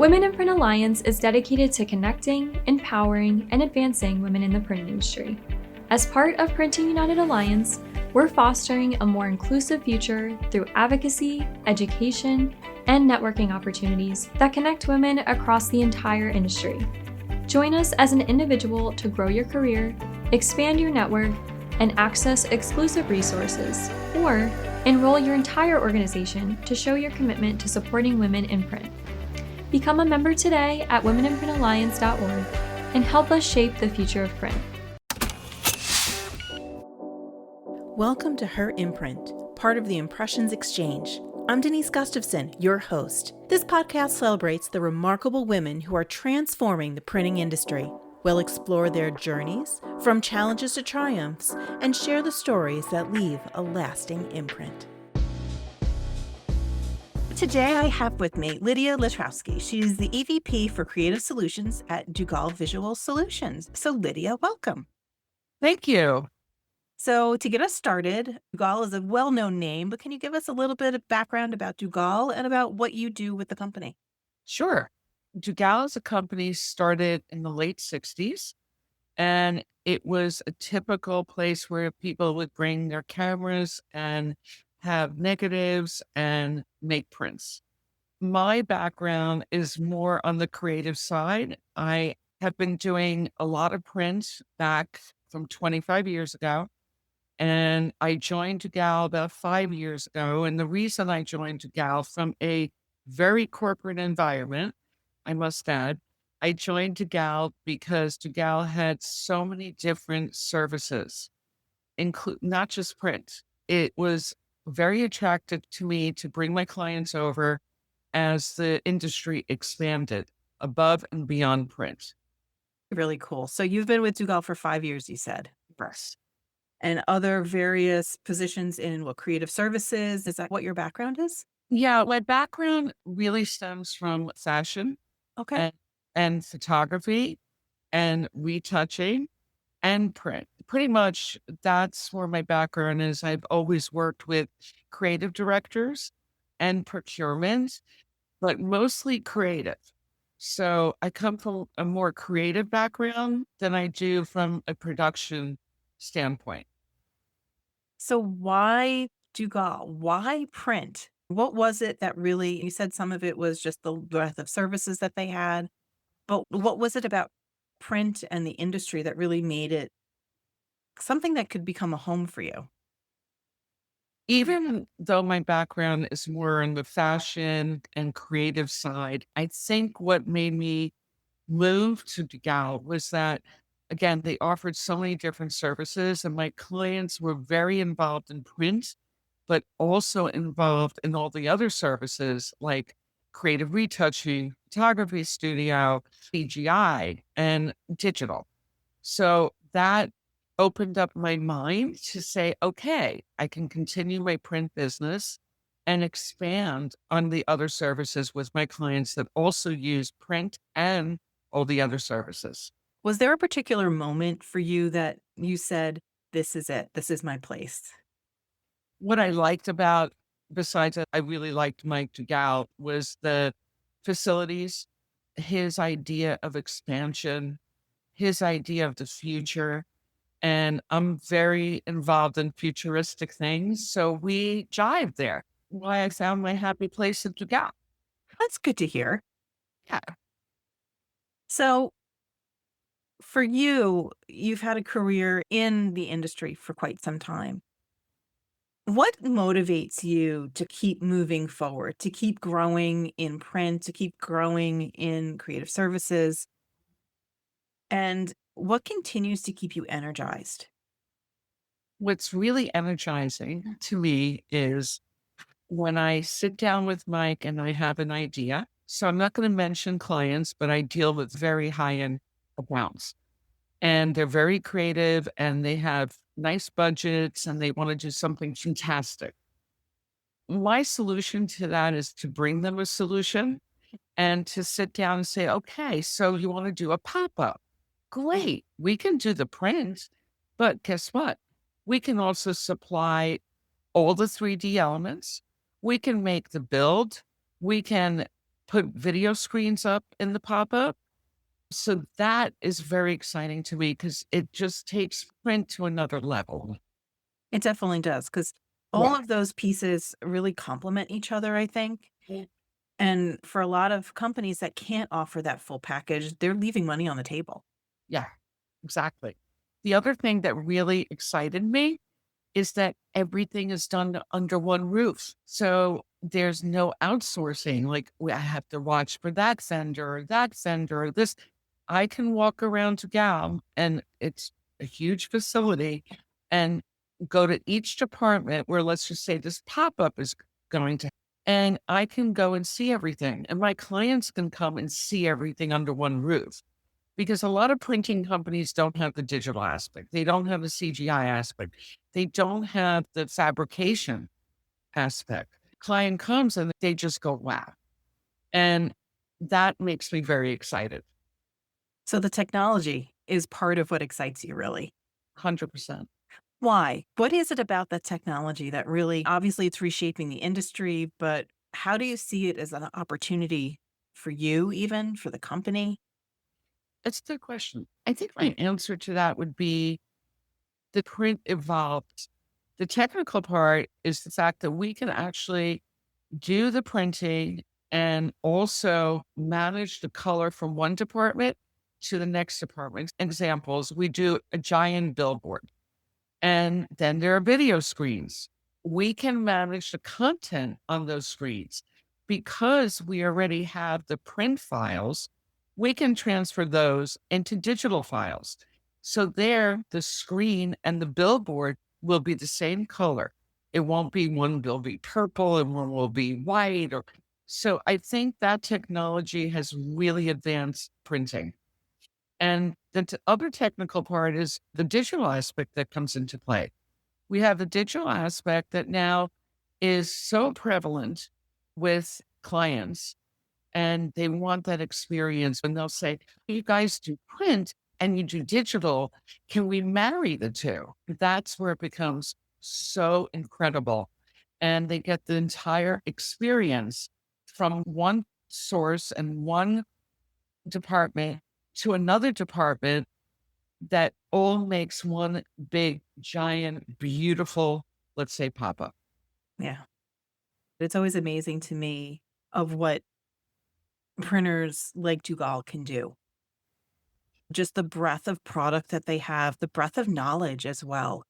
Women in Print Alliance is dedicated to connecting, empowering, and advancing women in the print industry. As part of Printing United Alliance, we're fostering a more inclusive future through advocacy, education, and networking opportunities that connect women across the entire industry. Join us as an individual to grow your career, expand your network, and access exclusive resources, or enroll your entire organization to show your commitment to supporting women in print. Become a member today at womeninprintalliance.org and help us shape the future of print. Welcome to Her Imprint, part of the Impressions Exchange. I'm Denise Gustafson, your host. This podcast celebrates the remarkable women who are transforming the printing industry. We'll explore their journeys, from challenges to triumphs, and share the stories that leave a lasting imprint. Today I have with me Lidia Latrowski. She's the EVP for Creative Solutions at Duggal Visual Solutions. So Lidia, welcome. Thank you. So to get us started, Duggal is a well-known name, but can you give us a little bit of background about Duggal and about what you do with the company? Sure. Duggal is a company started in the late 60s, and it was a typical place where people would bring their cameras and have negatives and make prints. My background is more on the creative side. I have been doing a lot of prints back from 25 years ago. And I joined Duggal about 5 years ago. And the reason I joined Duggal from a very corporate environment, I must add, I joined Duggal because Duggal had so many different services, not just print. It was very attractive to me to bring my clients over as the industry expanded above and beyond print. Really cool. So you've been with Duggal for 5 years, you said, Yes. and other various positions in creative services. Is that what your background is? Yeah, my background really stems from fashion Okay. and photography and retouching and print. Pretty much that's where my background is. I've always worked with creative directors and procurement, but mostly creative. So I come from a more creative background than I do from a production standpoint. So why Duggal? Why print? What was it that really, you said some of it was just the breadth of services that they had, but what was it about print and the industry that really made it something that could become a home for you? Even though my background is more in the fashion and creative side, I think what made me move to Duggal was that, again, they offered so many different services, and my clients were very involved in print, but also involved in all the other services like creative retouching, photography studio, CGI, and digital. So that opened up my mind to say, okay, I can continue my print business and expand on the other services with my clients that also use print and all the other services. Was there a particular moment for you that you said, this is it, this is my place? What I liked about, besides that, I really liked Mike Duggal was the facilities, his idea of expansion, his idea of the future. And I'm very involved in futuristic things. So we jive there. Why I found my happy place at Duggal. That's good to hear. Yeah. So for you, you've had a career in the industry for quite some time. What motivates you to keep moving forward, to keep growing in print, to keep growing in creative services? And what continues to keep you energized? What's really energizing to me is when I sit down with Mike and I have an idea. So I'm not going to mention clients, but I deal with very high-end accounts. And they're very creative and they have nice budgets and they want to do something fantastic. My solution to that is to bring them a solution and to sit down and say, okay, so you want to do a pop-up? Great. We can do the print, but guess what? We can also supply all the 3D elements. We can make the build. We can put video screens up in the pop-up. So that is very exciting to me because it just takes print to another level. It definitely does, because all Yeah. of those pieces really complement each other, I think. And for a lot of companies that can't offer that full package, they're leaving money on the table. Yeah, exactly. The other thing that really excited me is that everything is done under one roof. So there's no outsourcing. Like I have to watch for that vendor, this. I can walk around to Gal and it's a huge facility and go to each department where let's just say this pop-up is going to, and I can go and see everything. And my clients can come and see everything under one roof. Because a lot of printing companies don't have the digital aspect. They don't have the CGI aspect. They don't have the fabrication aspect. Client comes and they just go, wow. And that makes me very excited. So the technology is part of what excites you, really. 100%. Why? What is it about that technology that really, obviously, it's reshaping the industry, but how do you see it as an opportunity for you, even for the company? It's a good question. I think my answer to that would be the print evolved. The technical part is the fact that we can actually do the printing and also manage the color from one department to the next department. Examples, we do a giant billboard and then there are video screens. We can manage the content on those screens because we already have the print files. We can transfer those into digital files. So there, the screen and the billboard will be the same color. It won't be one will be purple and one will be white or so I think that technology has really advanced printing. And the other technical part is the digital aspect that comes into play. We have the digital aspect that now is so prevalent with clients and they want that experience. And they'll say, you guys do print and you do digital. Can we marry the two? That's where it becomes so incredible. And they get the entire experience from one source and one department to another department that all makes one big, giant, beautiful, let's say, pop up. Yeah. It's always amazing to me of what printers like Duggal can do. Just the breadth of product that they have, the breadth of knowledge as well.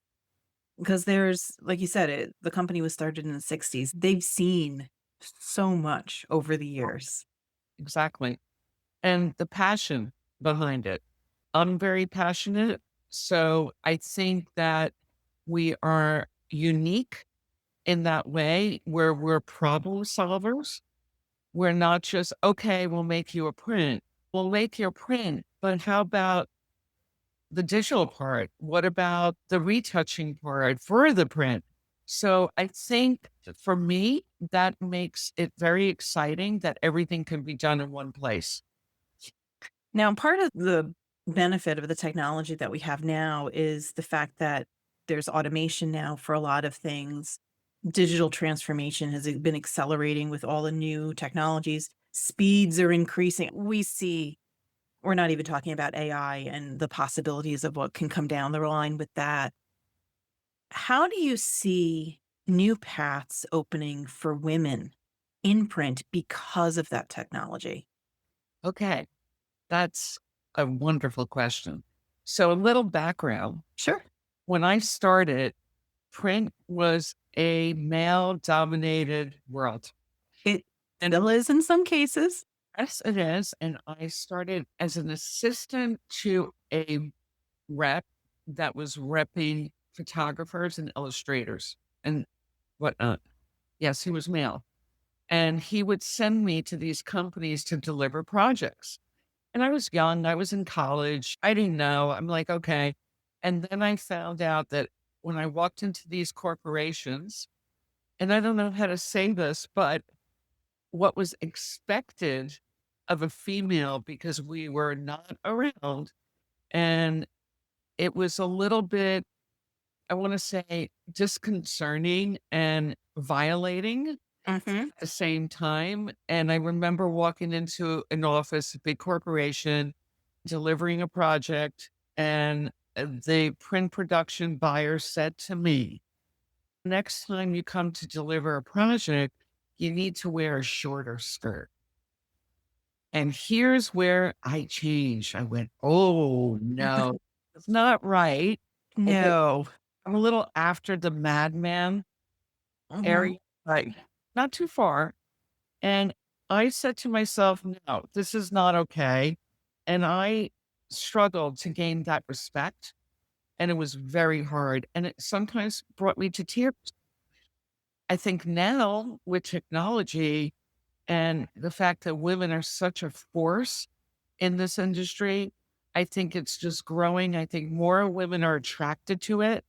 Because there's, like you said, the company was started in the 60s. They've seen so much over the years. Exactly. And the passion behind it. I'm very passionate. So I think that we are unique in that way where we're problem solvers. We're not just, okay, we'll make you a print. We'll make your print, but how about the digital part? What about the retouching part for the print? So I think for me, that makes it very exciting that everything can be done in one place. Now, part of the benefit of the technology that we have now is the fact that there's automation now for a lot of things. Digital transformation has been accelerating with all the new technologies. Speeds are increasing. We see, we're not even talking about AI and the possibilities of what can come down the line with that. How do you see new paths opening for women in print because of that technology? Okay, that's a wonderful question. So a little background. Sure. When I started, print was a male dominated world. It And still is in some cases. yes, it is. And I started as an assistant to a rep that was repping photographers and illustrators and whatnot. Yes, he was male. And he would send me to these companies to deliver projects. And I was young, I was in college. I didn't know. I'm like, okay. And then I found out that when I walked into these corporations, and I don't know how to say this, but what was expected of a female because we were not around. And it was a little bit, I want to say, disconcerting and violating Hmm. at the same time. And I remember walking into an office, a big corporation, delivering a project, and the print production buyer said to me, next time you come to deliver a project, you need to wear a shorter skirt. And here's where I changed. I went, oh no, it's not right. Okay. No. I'm a little after the madman Hmm. area, like not too far. And I said to myself, no, this is not okay. And I struggled to gain that respect. And it was very hard. And it sometimes brought me to tears. I think now with technology and the fact that women are such a force in this industry, I think it's just growing. I think more women are attracted to it.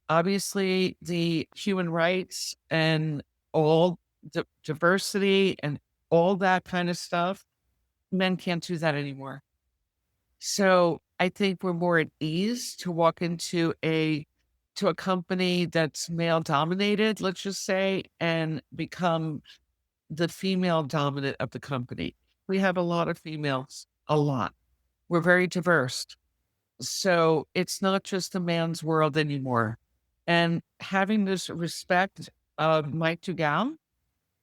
Obviously, the human rights and all the diversity and all that kind of stuff, men can't do that anymore. So I think we're more at ease to walk into a company that's male dominated, let's just say, and become the female dominant of the company. We have a lot of females, a lot. We're very diverse. So it's not just a man's world anymore. And having this respect of Mike Duggal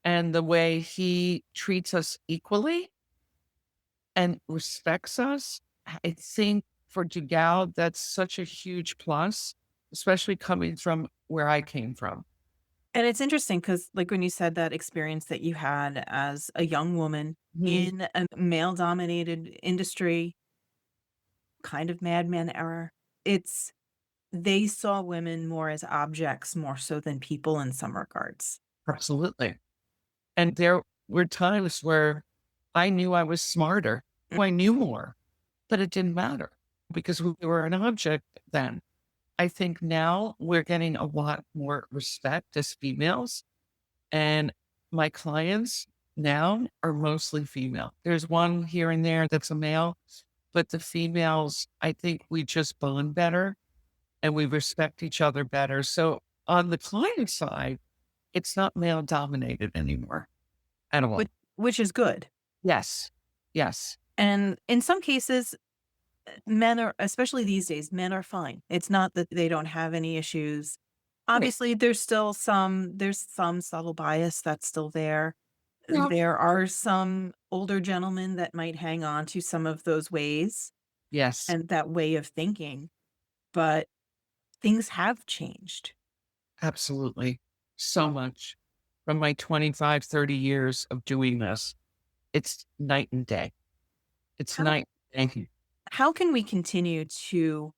and the way he treats us equally and respects us, I think for Duggal, that's such a huge plus, especially coming from where I came from. And it's interesting because, like, when you said that experience that you had as a young woman Mhm. in a male-dominated industry, kind of madman era, it's they saw women more as objects more so than people in some regards. Absolutely. And there were times where I knew I was smarter. I knew more, but it didn't matter because we were an object then. I think now we're getting a lot more respect as females, and my clients now are mostly female. There's one here and there that's a male, but the females, I think we just bond better and we respect each other better. So on the client side, it's not male dominated anymore at Which all. which is good. Yes. Yes. And in some cases, men are, especially these days, men are fine. It's not that they don't have any issues. Right. Obviously, there's some subtle bias that's still there. Yeah. There are some older gentlemen that might hang on to some of those ways Yes. and that way of thinking, but things have changed. Absolutely. So much from my 25, 30 years of doing this. It's night and day. It's How night and day. how can we continue to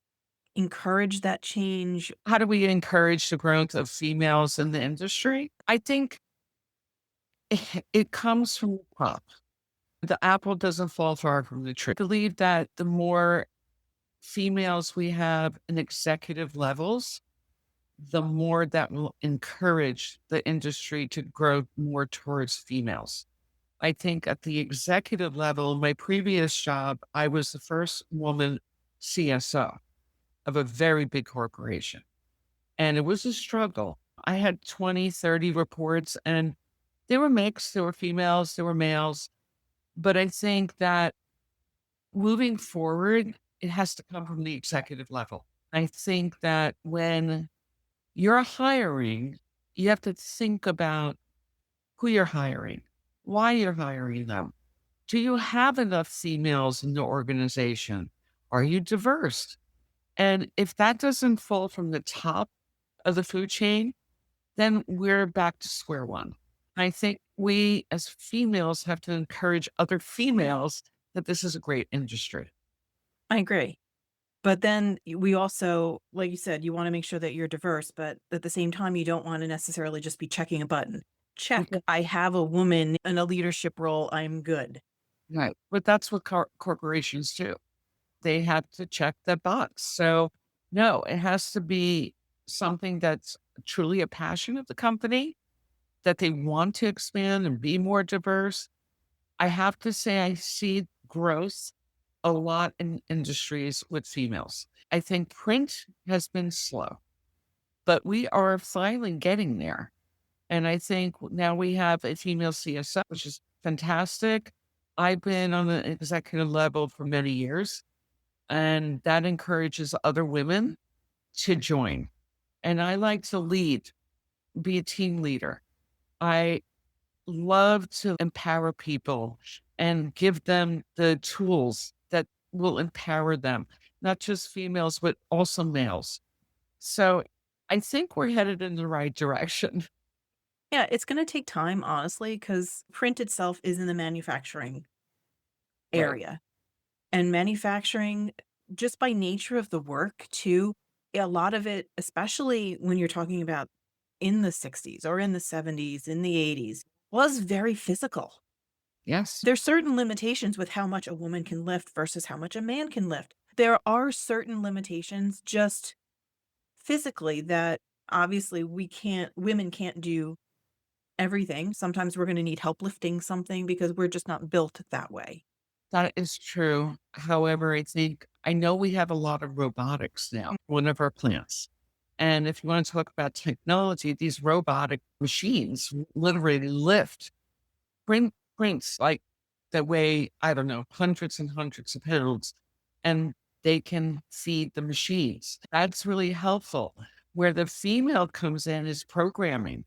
encourage that change? How do we encourage the growth of females in the industry? I think it comes from the top. The apple doesn't fall far from the tree. I believe that the more females we have in executive levels, the more that will encourage the industry to grow more towards females. I think at the executive level, my previous job, I was the first woman CSO of a very big corporation. And it was a struggle. I had 20, 30 reports, and they were mixed. There were females, there were males. But I think that moving forward, it has to come from the executive level. I think that when you're hiring, you have to think about who you're hiring, why you're hiring them. Do you have enough females in the organization? Are you diverse? And if that doesn't fall from the top of the food chain, then we're back to square one. I think we as females have to encourage other females that this is a great industry. I agree. But then we also, like you said, you wanna make sure that you're diverse, but at the same time, you don't wanna necessarily just be checking a button. Check, Mhm. I have a woman in a leadership role, I'm good. Right. But that's what corporations do. They have to check that box. So, no, it has to be something that's truly a passion of the company that they want to expand and be more diverse. I have to say, I see growth a lot in industries with females. I think print has been slow, but we are finally getting there. And I think now we have a female CSO, which is fantastic. I've been on the executive level for many years, and that encourages other women to join. And I like to lead, be a team leader. I love to empower people and give them the tools that will empower them, not just females, but also males. So I think we're headed in the right direction. Yeah, it's gonna take time, honestly, because print itself is in the manufacturing Right. area. And manufacturing, just by nature of the work too, a lot of it, especially when you're talking about in the 60s or in the 70s, in the 80s, was very physical. Yes. There's certain limitations with how much a woman can lift versus how much a man can lift. There are certain limitations just physically that obviously women can't do everything. Sometimes we're gonna need help lifting something because we're just not built that way. That is true. However, I know we have a lot of robotics now, one of our plants. And if you want to talk about technology, these robotic machines literally lift prints like that weigh, I don't know, hundreds and hundreds of pounds, and they can feed the machines. That's really helpful. Where the female comes in is programming,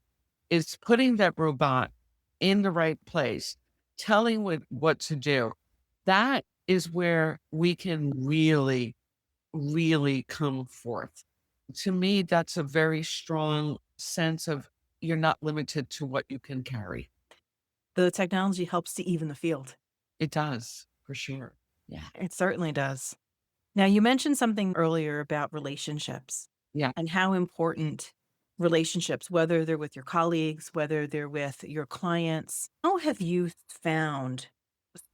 is putting that robot in the right place, telling what to do. That is where we can really, really come forth. To me, that's a very strong sense of you're not limited to what you can carry. The technology helps to even the field. It does, for sure. Yeah. It certainly does. Now, you mentioned something earlier about relationships Yeah. and how important relationships, whether they're with your colleagues, whether they're with your clients. How have you found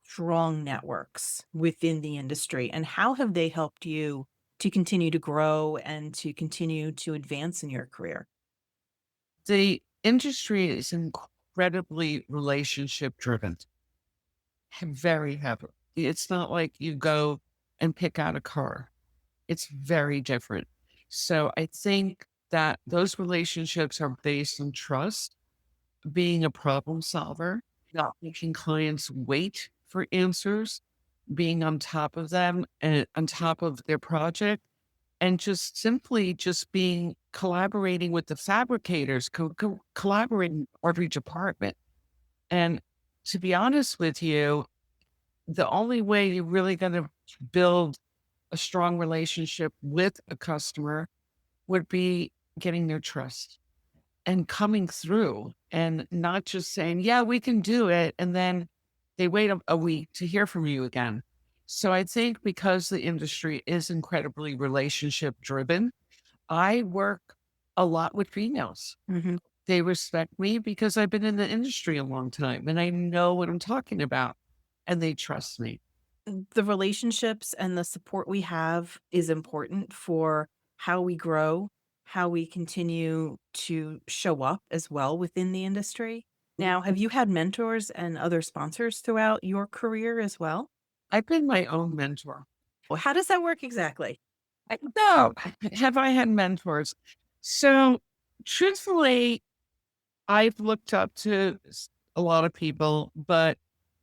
strong networks within the industry, and how have they helped you to continue to grow and to continue to advance in your career? The industry is incredibly relationship driven, very heavy. It's not like you go and pick out a car. It's very different. So I think that those relationships are based on trust, being a problem solver, not making clients wait for answers, being on top of them and on top of their project, and just simply just being collaborating with the fabricators, collaborating with every department. And to be honest with you, the only way you're really going to build a strong relationship with a customer would be getting their trust and coming through and not just saying, yeah, we can do it. And then they wait a week to hear from you again. So I think because the industry is incredibly relationship driven, I work a lot with females. Mhm. They respect me because I've been in the industry a long time and I know what I'm talking about and they trust me. The relationships and the support we have is important for how we grow, how we continue to show up as well within the industry. Now, have you had mentors and other sponsors throughout your career as well? I've been my own mentor. Well, how does that work exactly? No, have I had mentors? So truthfully, I've looked up to a lot of people, but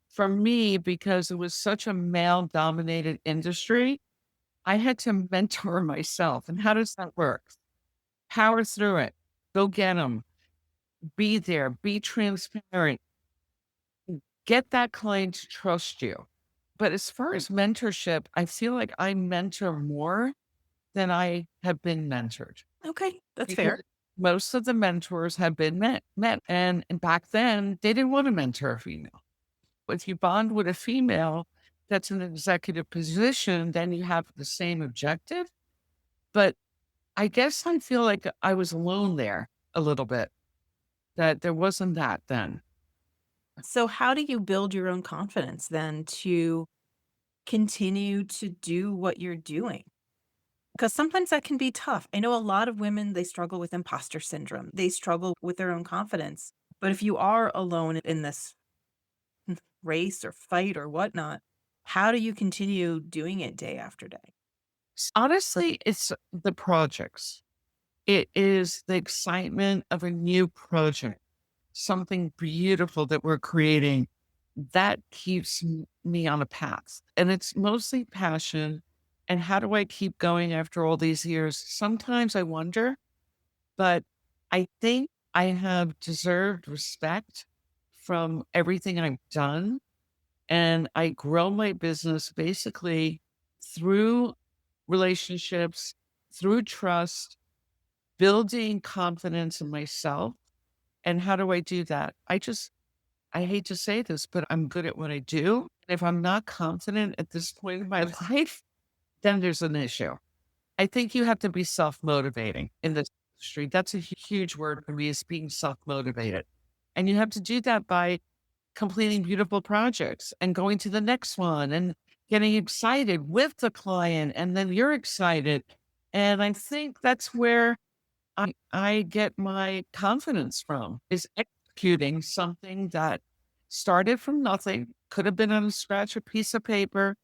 for me, because it was such a male dominated industry, I had to mentor myself. And how does that work? Power through it. Go get them. Be there. Be transparent. Get that client to trust you. But as far as mentorship, I feel like I mentor more than I have been mentored. Okay, that's Because fair. most of the mentors have been met. And back then, they didn't want to mentor a female. If you bond with a female that's in an executive position, then you have the same objective. But I guess I feel like I was alone there a little bit, that there wasn't that then. So, how do you build your own confidence then to continue to do what you're doing? Because sometimes that can be tough. I know a lot of women, they struggle with imposter syndrome, they struggle with their own confidence. But if you are alone in this race or fight or whatnot, how do you continue doing it day after day? Honestly, it's the projects. It is the excitement of a new project. something beautiful that we're creating, that keeps me on a path. And it's mostly passion. And how do I keep going after all these years? Sometimes I wonder, but I think I have deserved respect from everything I've done. And I grow my business basically through relationships, through trust, building confidence in myself. And how do I do that? I hate to say this, but I'm good at what I do. If I'm not confident at this point in my life, then there's an issue. I think you have to be self-motivating in this industry. That's a huge word for me, is being self-motivated. And you have to do that by completing beautiful projects and going to the next one and getting excited with the client. And then you're excited. And I think that's where I get my confidence from, is executing something that started from nothing, could have been on a scratch a piece of paper,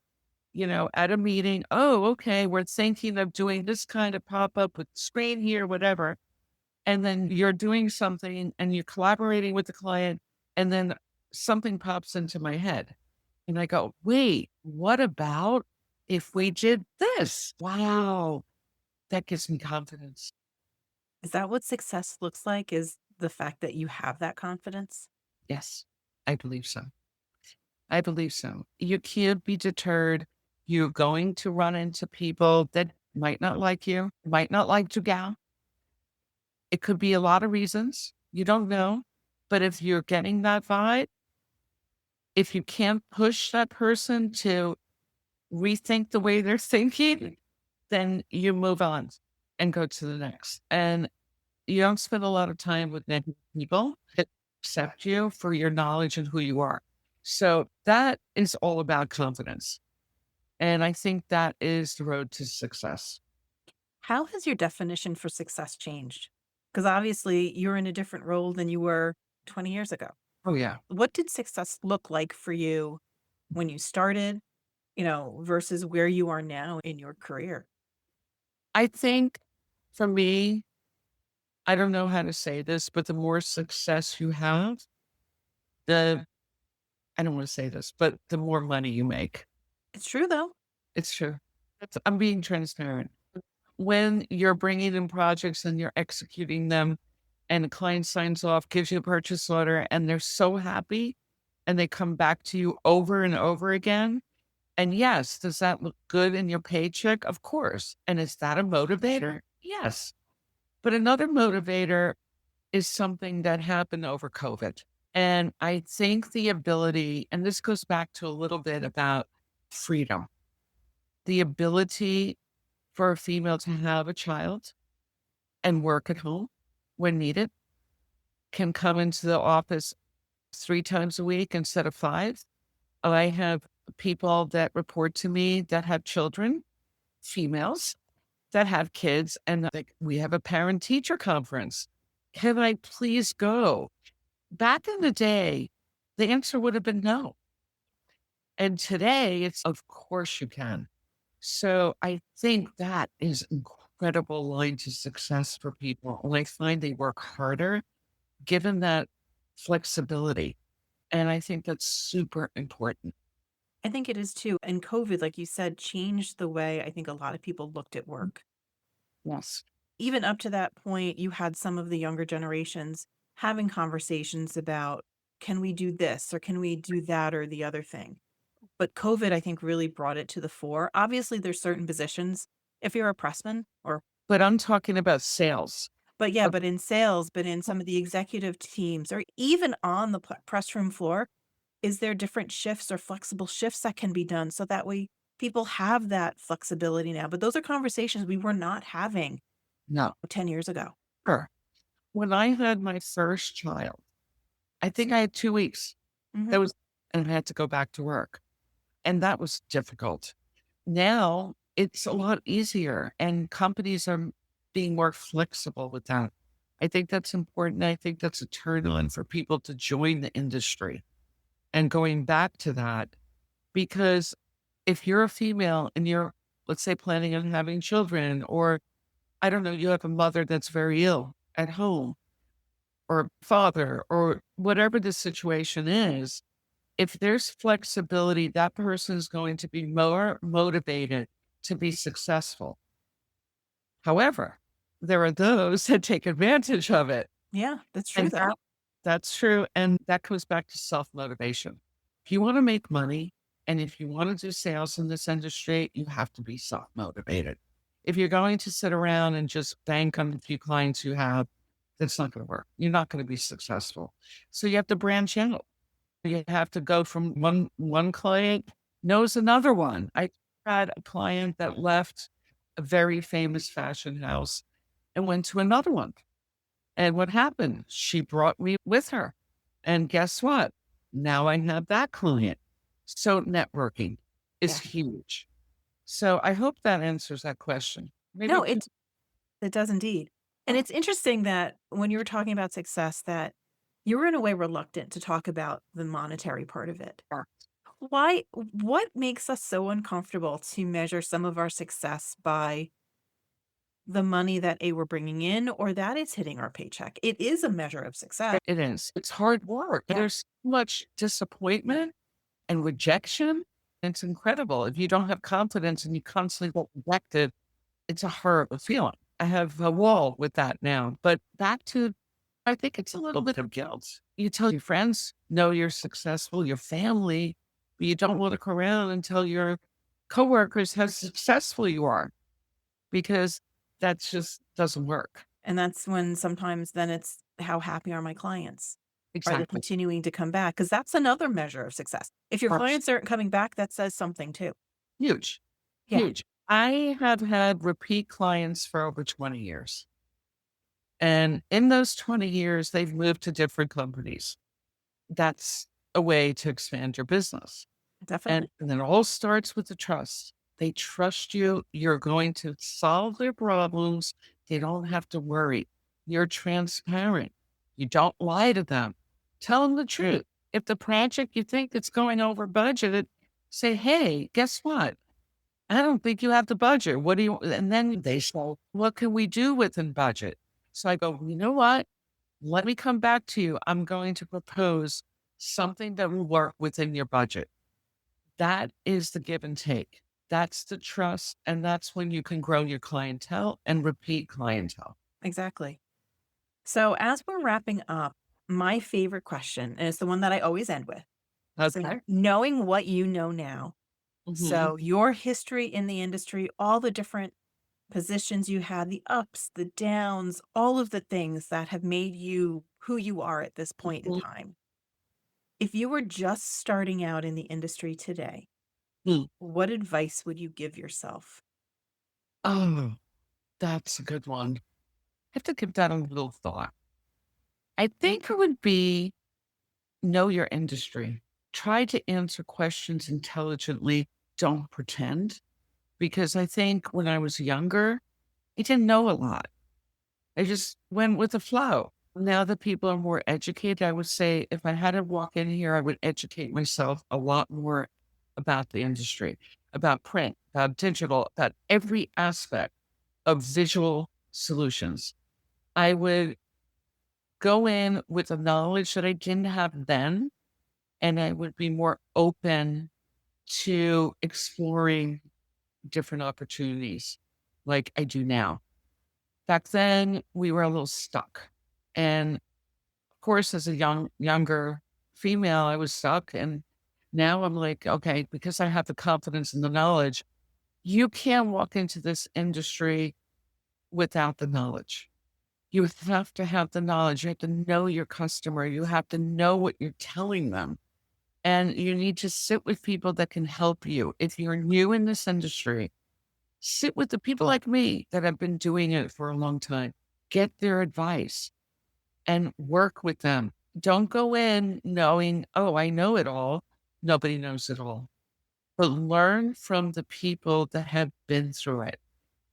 at a meeting. Oh, okay, we're thinking of doing this kind of pop-up with screen here, whatever. And then you're doing something and you're collaborating with the client, and then something pops into my head. And I go, wait, what about if we did this? Wow. That gives me confidence. Is that what success looks like? Is the fact that you have that confidence? Yes, I believe so. I believe so. You can't be deterred. You're going to run into people that might not like you, might not like Duggal. It could be a lot of reasons. You don't know. But if you're getting that vibe, if you can't push that person to rethink the way they're thinking, then you move on and go to the next. And you don't spend a lot of time with negative people that accept you for your knowledge and who you are. So that is all about confidence. And I think that is the road to success. How has your definition for success changed? Because obviously you're in a different role than you were 20 years ago. Oh, yeah. What did success look like for you when you started, versus where you are now in your career? I think for me, I don't know how to say this, but the more success you have, the, I don't want to say this, but the more money you make. It's true though. It's true. I'm being transparent. When you're bringing in projects and you're executing them and the client signs off, gives you a purchase order, and they're so happy and they come back to you over and over again. And yes, does that look good in your paycheck? Of course. And is that a motivator? Yes. But another motivator is something that happened over COVID. And I think the ability, and this goes back to a little bit about freedom, the ability for a female to have a child and work at home when needed, can come into the office 3 times a week instead of 5. I have people that report to me that have children, females that have kids, and like, we have a parent teacher conference. Can I please go? Back in the day, the answer would have been no. And today it's, of course you can. So I think that is incredible line to success for people. And I find they work harder given that flexibility. And I think that's super important. I think it is too. And COVID, like you said, changed the way I think a lot of people looked at work. Yes. Even up to that point, you had some of the younger generations having conversations about, can we do this or can we do that or the other thing? But COVID, I think, really brought it to the fore. Obviously, there's certain positions, if you're a pressman or, But I'm talking about sales. but yeah, Uh, but in sales, but in some of the executive teams or even on the press room floor, is there different shifts or flexible shifts that can be done so that way people have that flexibility now? But those are conversations we were not having No, 10 years ago. sure. When I had my first child, I think I had 2 weeks. Mhm. That was, and I had to go back to work. And that was difficult. Now it's a lot easier and companies are being more flexible with that. I think that's important. I think that's a turn on for people to join the industry and going back to that, because if you're a female and you're, let's say, planning on having children, or I don't know, you have a mother that's very ill at home, or father or whatever the situation is, if there's flexibility, that person is going to be more motivated to be successful. However, there are those that take advantage of it. Yeah, that's true And though. that's true. And that comes back to self motivation. If you want to make money and if you want to do sales in this industry, you have to be self motivated. If you're going to sit around and just bank on the few clients you have, that's not going to work. You're not going to be successful. So you have to branch out. You have to go from one client knows another one. I had a client that left a very famous fashion house and went to another one. And what happened? She brought me with her. And guess what? Now I have that client. So networking is Yeah. huge. So I hope that answers that question. Maybe No, it does indeed. And it's interesting that when you were talking about success, that you were in a way reluctant to talk about the monetary part of it. Why? What makes us so uncomfortable to measure some of our success by the money that A, we're bringing in, or that it's hitting our paycheck? It is a measure of success. it is. It's hard work. Yeah. There's so much disappointment and rejection. It's incredible. If you don't have confidence and you constantly get rejected, it's a horrible feeling. I have a wall with that now. But back to, I think it's a little bit of guilt. You tell your friends, know you're successful, your family, but you don't want to go around and tell your coworkers how successful you are because that just doesn't work. And that's when sometimes then it's how happy are my clients? Are they Exactly. continuing to come back? Because that's another measure of success. If your Abs- clients aren't coming back, that says something too. Huge, Yeah. huge. I have had repeat clients for over 20 years. And in those 20 years, they've moved to different companies. That's a way to expand your business. Definitely. And then it all starts with the trust. They trust you. You're going to solve their problems. They don't have to worry. You're transparent. You don't lie to them. Tell them the truth. If the project you think it's going over budget, say, hey, guess what? I don't think you have the budget. What do you, and then they say, what can we do within budget? So I go, you know what? Let me come back to you. I'm going to propose something that will work within your budget. That is the give and take. That's the trust. And that's when you can grow your clientele and repeat clientele. Exactly. So as we're wrapping up, my favorite question, and it's the one that I always end with. So Okay. knowing what you know now, Mhm. so your history in the industry, all the different positions you had, the ups, the downs, all of the things that have made you who you are at this point in Mhm. time. If you were just starting out in the industry today, Mm. what advice would you give yourself? Oh, that's a good one. I have to give that a little thought. I think it would be know your industry. Try to answer questions intelligently. Don't pretend. Because I think when I was younger, I didn't know a lot. I just went with the flow. Now that people are more educated, I would say if I had to walk in here, I would educate myself a lot more about the industry, about print, about digital, about every aspect of visual solutions. I would go in with the knowledge that I didn't have then, and I would be more open to exploring different opportunities like I do now. Back then, we were a little stuck. And of course, as a younger female, I was stuck. And now I'm like, okay, because I have the confidence and the knowledge, you can't walk into this industry without the knowledge. You have to have the knowledge. You have to know your customer. You have to know what you're telling them. And you need to sit with people that can help you. If you're new in this industry, sit with the people like me that have been doing it for a long time. Get their advice and work with them. Don't go in knowing, oh, I know it all. Nobody knows it all. But learn from the people that have been through it.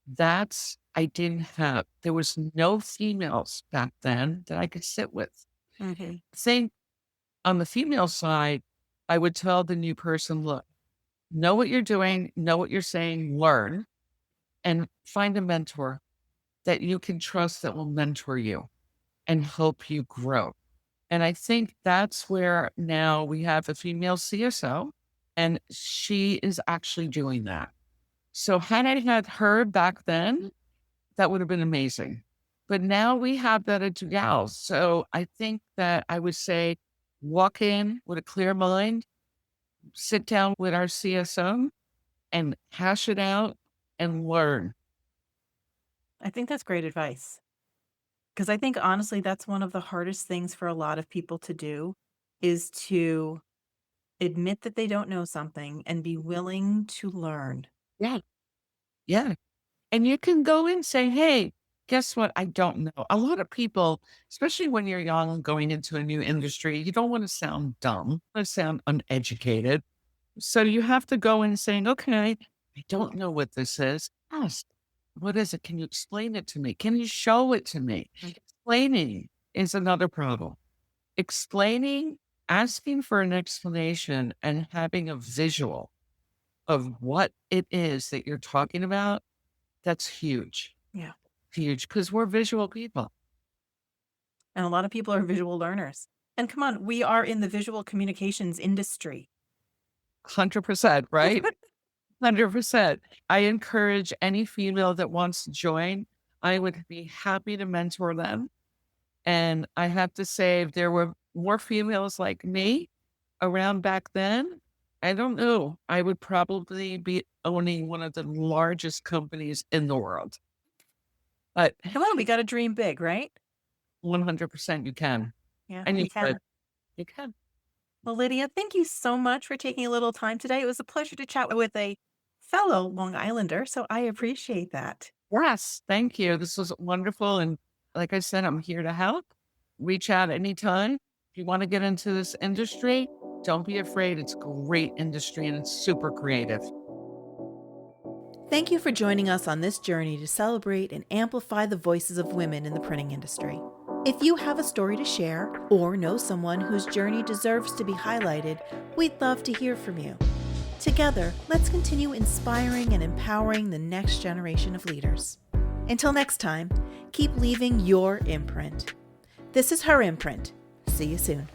That's, I didn't have, there was no females back then that I could sit with. Mhm. Same on the female side, I would tell the new person, look, know what you're doing, know what you're saying, learn, and find a mentor that you can trust that will mentor you and help you grow. And I think that's where now we have a female CSO, and she is actually doing that. So had I had her back then, that would have been amazing. But now we have that at Duggal. So I think that I would say walk in with a clear mind, sit down with our CSO and hash it out and learn. I think that's great advice. Because I think honestly, that's one of the hardest things for a lot of people to do is to admit that they don't know something and be willing to learn. Yeah. Yeah. And you can go in and say, hey, guess what? I don't know. A lot of people, especially when you're young, going into a new industry, you don't want to sound dumb, you want to sound uneducated. So you have to go in saying, okay, I don't know what this is. Ask, what is it? Can you explain it to me? Can you show it to me? Explaining is another problem. Explaining, asking for an explanation and having a visual of what it is that you're talking about, that's huge. Yeah. Huge, because we're visual people. And a lot of people are visual learners. And come on, we are in the visual communications industry. 100%, right? 100%. I encourage any female that wants to join. I would be happy to mentor them. And I have to say, if there were more females like me around back then, I don't know. I would probably be owning one of the largest companies in the world. But Come on, we got to dream big, right? 100% you can. Yeah, And you we can. could. You can. Well, Lydia, thank you so much for taking a little time today. It was a pleasure to chat with a fellow Long Islander, so I appreciate that. Yes, thank you. This was wonderful. And like I said, I'm here to help. Reach out anytime. If you want to get into this industry, don't be afraid. It's a great industry and it's super creative. Thank you for joining us on this journey to celebrate and amplify the voices of women in the printing industry. If you have a story to share or know someone whose journey deserves to be highlighted, we'd love to hear from you. Together, let's continue inspiring and empowering the next generation of leaders. Until next time, keep leaving your imprint. This is Her Imprint. See you soon.